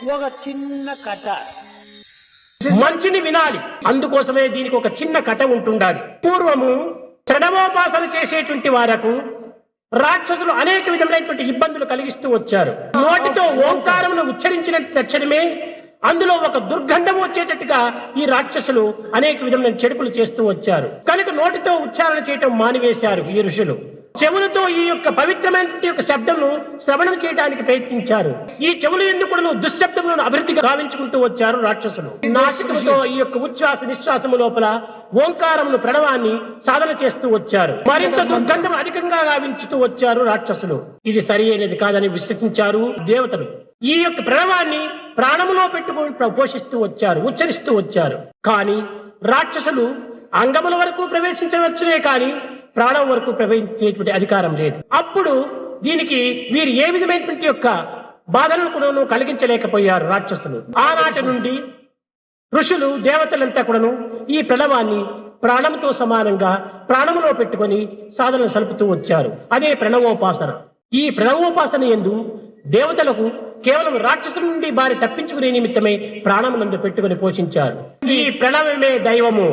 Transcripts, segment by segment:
ఒక చిన్న కథ. మంచిని వినాలి. అందుకోసమే దీనికి ఒక చిన్న కథ ఉంటుండాలి. పూర్వము ప్రణవోపాసన చేసేటువంటి వారకు రాక్షసులు అనేక విధమైనటువంటి ఇబ్బందులు కలిగిస్తూ వచ్చారు. నోటితో ఓంకారమును ఉచ్చరించిన తక్షణమే అందులో ఒక దుర్గంధం వచ్చేటట్టుగా ఈ రాక్షసులు అనేక విధమైన చెడుపులు చేస్తూ వచ్చారు. కనుక నోటితో ఉచ్చారణ చేయటం మానివేశారు ఈ ఋషులు. చెవులతో ఈ యొక్క పవిత్రమైన యొక్క శబ్దమును శ్రవణం చేయడానికి ప్రయత్నించారు. ఈ చెవులు ఎందుకు దుశ్శబ్దములను అభివృద్ధిగా గావించుకుంటూ వచ్చారు రాక్షసులు. నాసికముతో ఈ యొక్క ఉచ్ఛ్వాస నిశ్వాసము లోపల ఓంకారమును ప్రణవాన్ని సాధన చేస్తూ వచ్చారు. మరింత దుర్గంధం అధికంగా గావించుతూ వచ్చారు రాక్షసులు. ఇది సరి అయినది కాదని విశ్వసించారు దేవతలు. ఈ యొక్క ప్రణవాన్ని ప్రాణములో పెట్టుకుని పోషిస్తూ వచ్చారు, ఉచ్చరిస్తూ వచ్చారు. కానీ రాక్షసులు అంగముల వరకు ప్రవేశించవచ్చునే కానీ ప్రాణం వరకు ప్రవేశించేటువంటి అధికారం లేదు. అప్పుడు దీనికి వీరు ఏ విధమైనటువంటి యొక్క బాధలను కూడా కలిగించలేకపోయారు రాక్షసులు. ఆనాటి నుండి ఋషులు దేవతలంతా కూడాను ఈ ప్రణవాన్ని ప్రాణంతో సమానంగా ప్రాణములో పెట్టుకొని సాధన సలుపుతూ వచ్చారు. అదే ప్రణవోపాసన. ఈ ప్రణవోపాసన యందు దేవతలకు కేవలం రాక్షసుల నుండి బారి తప్పించుకునే నిమిత్తమై ప్రాణమునందు పెట్టుకుని పోషించారు. ఈ ప్రణవమే దైవము,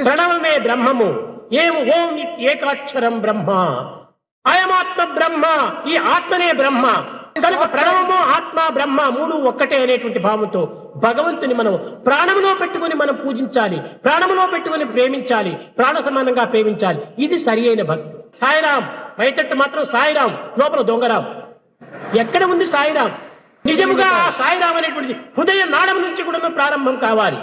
ప్రణవమే బ్రహ్మము. ఏం ఓం ఏకాక్షరం బ్రహ్మ, అయమాత్మ బ్రహ్మ. ఈ ఆత్మనే బ్రహ్మ. కనుక ప్రణవము ఆత్మ బ్రహ్మ మూడు ఒక్కటే అనేటువంటి భావంతో భగవంతుని మనం ప్రాణములో పెట్టుకుని మనం పూజించాలి, ప్రాణములో పెట్టుకుని ప్రేమించాలి, ప్రాణ సమానంగా ప్రేమించాలి. ఇది సరి అయిన భక్తి. సాయిరాం బయటట్టు మాత్రం సాయిరాం, లోపల దొంగరాం. ఎక్కడ ఉంది సాయిరాం? నిజముగా ఆ సాయిరాం అనేటువంటిది హృదయ నాడము నుంచి కూడా ప్రారంభం కావాలి.